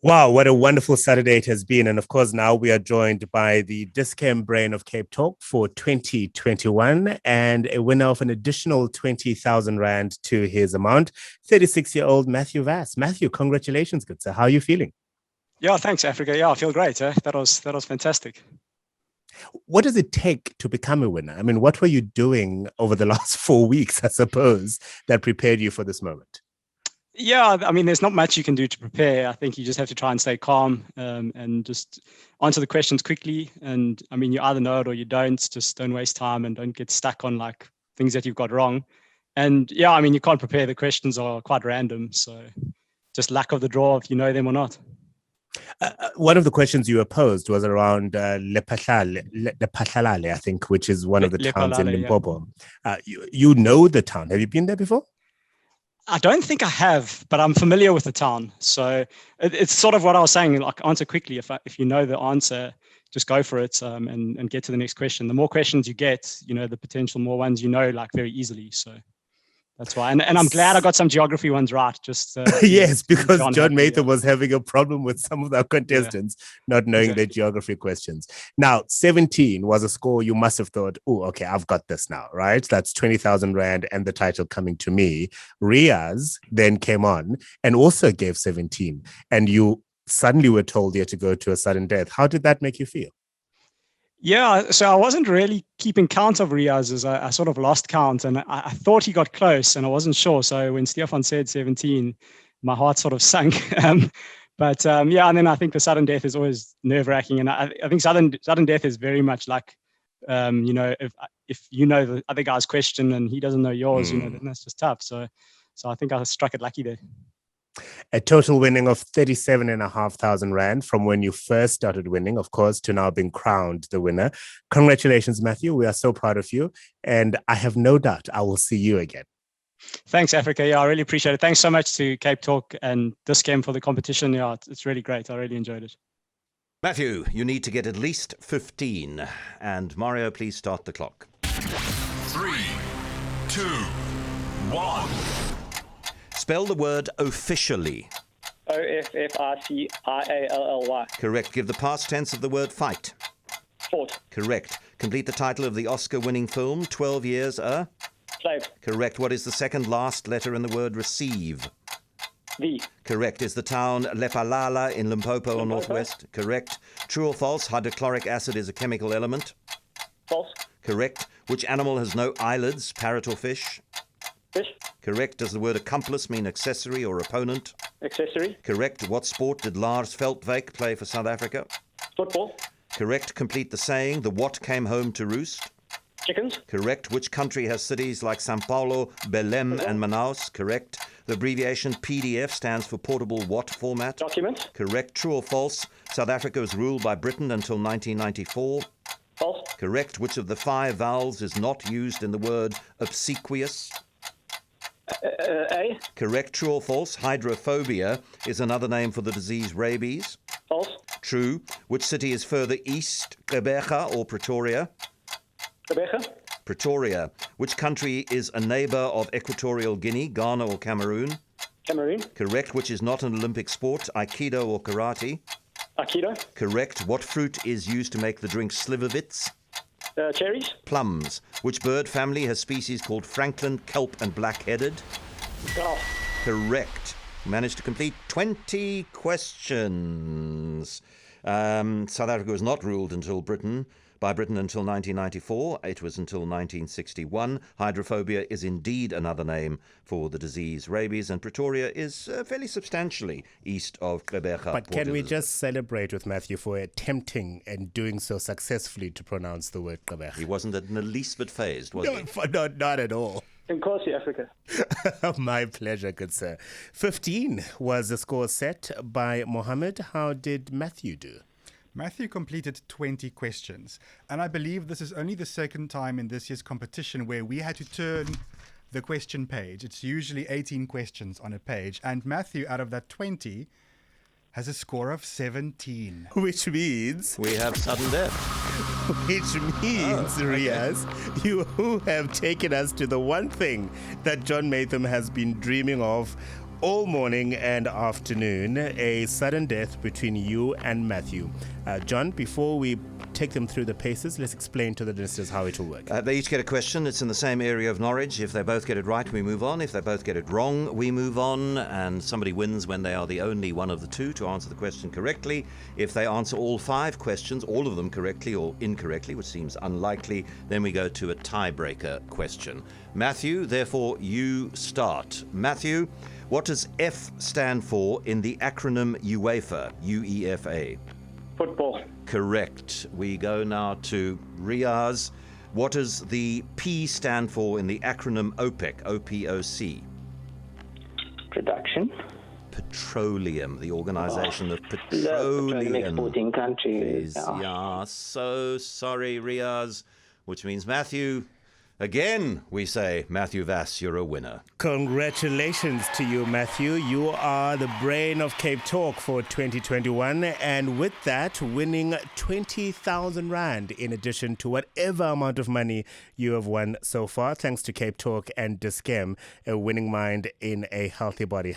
Wow, what a wonderful Saturday it has been. And of course, now we are joined by the Dis-Chem brain of CapeTalk for 2021 and a winner of an additional 20,000 Rand to his amount, 36-year-old Matthew Vass. Matthew, congratulations, good sir. How are you feeling? Yeah, thanks, Africa. Yeah, I feel great. That was fantastic. What does it take to become a winner? I mean, what were you doing over the last 4 weeks, I suppose, that prepared you for this moment? Yeah, I mean, there's not much you can do to prepare. I think you just have to try and stay calm and just answer the questions quickly. And I mean, you either know it or you don't. Just don't waste time and don't get stuck on like things that you've got wrong. And yeah, I mean, you can't prepare. The questions are quite random. So just luck of the draw if you know them or not. One of the questions you posed was around Lepatlalale, I think, which is one of the towns in Limpopo. Yeah. You know the town. Have you been there before? I don't think I have, but I'm familiar with the town. So it's sort of what I was saying, like answer quickly. If you know the answer, just go for it and get to the next question. The more questions you get, the potential more ones like very easily. So that's why. And I'm glad I got some geography ones right. Just yes, because John Maytham was having a problem with some of our contestants not knowing their geography questions. Now, 17 was a score you must have thought, oh, okay, I've got this now, right? That's 20,000 Rand and the title coming to me. Riaz then came on and also gave 17. And you suddenly were told you had to go to a sudden death. How did that make you feel? Yeah, so I wasn't really keeping count of Riaz's. I sort of lost count and I thought he got close and I wasn't sure. So when Stefan said 17, my heart sort of sunk. But and then I think the sudden death is always nerve-wracking. And I think sudden death is very much like, if you know the other guy's question and he doesn't know yours, then that's just tough. So I think I struck it lucky there. A total winning of 37,500 Rand from when you first started winning, of course, to now being crowned the winner. Congratulations, Matthew. We are so proud of you. And I have no doubt I will see you again. Thanks, Africa. Yeah, I really appreciate it. Thanks so much to CapeTalk and Dis-Chem for the competition. Yeah, it's really great. I really enjoyed it. Matthew, you need to get at least 15. And Mario, please start the clock. 3, 2, 1. Spell the word officially. Officially. Correct. Give the past tense of the word fight. Fought. Correct. Complete the title of the Oscar-winning film, 12 Years a... Slave. Correct. What is the second last letter in the word receive? V. Correct. Is the town Lepalala in Limpopo or Northwest? Correct. True or false? Hydrochloric acid is a chemical element. False. Correct. Which animal has no eyelids, parrot or fish? Fish. Correct. Does the word accomplice mean accessory or opponent? Accessory. Correct. What sport did Lars Veldwijk play for South Africa? Football. Correct. Complete the saying, the what came home to roost? Chickens. Correct. Which country has cities like Sao Paulo, Belém and Manaus? Correct. The abbreviation PDF stands for portable what format? Document. Correct. True or false? South Africa was ruled by Britain until 1994. False. Correct. Which of the 5 vowels is not used in the word obsequious? A. Correct. True or false? Hydrophobia is another name for the disease rabies. False. True. Which city is further east, Gqeberha or Pretoria? Gqeberha. Pretoria. Which country is a neighbour of Equatorial Guinea, Ghana or Cameroon? Cameroon. Correct. Which is not an Olympic sport, Aikido or Karate? Aikido. Correct. What fruit is used to make the drink Slivovitz? Cherries. Plums. Which bird family has species called Franklin, kelp and black-headed? Golf. Correct. Managed to complete 20 questions. South Africa was not ruled by Britain until 1994. It was until 1961. Hydrophobia is indeed another name for the disease rabies, and Pretoria is fairly substantially east of Gqeberha. But can we just celebrate with Matthew for attempting and doing so successfully to pronounce the word Gqeberha? He wasn't in the least bit phased, was he? Not at all. Nkosi, Africa. My pleasure, good sir. 15 was the score set by Mohammed. How did Matthew do? Matthew completed 20 questions, and I believe this is only the second time in this year's competition where we had to turn the question page. It's usually 18 questions on a page, and Matthew, out of that 20, has a score of 17. Which means... we have sudden death. Which means, Riaz, you have taken us to the one thing that John Maytham has been dreaming of all morning and afternoon, a sudden death between you and Matthew. John, before we take them through the paces, let's explain to the listeners how it will work. They each get a question. It's in the same area of Norwich. If they both get it right, we move on. If they both get it wrong, we move on. And somebody wins when they are the only one of the two to answer the question correctly. If they answer all 5 questions, all of them correctly or incorrectly, which seems unlikely, then we go to a tiebreaker question. Matthew, therefore, you start. Matthew, what does F stand for in the acronym UEFA? UEFA. Football. Correct. We go now to Riaz. What does the P stand for in the acronym OPEC? OPOC. Production. Petroleum, the Organization of Petroleum Petroleum exporting countries. Yeah, so sorry, Riaz. Which means Matthew, again, we say, Matthew Vass, you're a winner. Congratulations to you, Matthew. You are the brain of CapeTalk for 2021. And with that, winning 20,000 Rand in addition to whatever amount of money you have won so far, thanks to CapeTalk and Dis-Chem, a winning mind in a healthy body.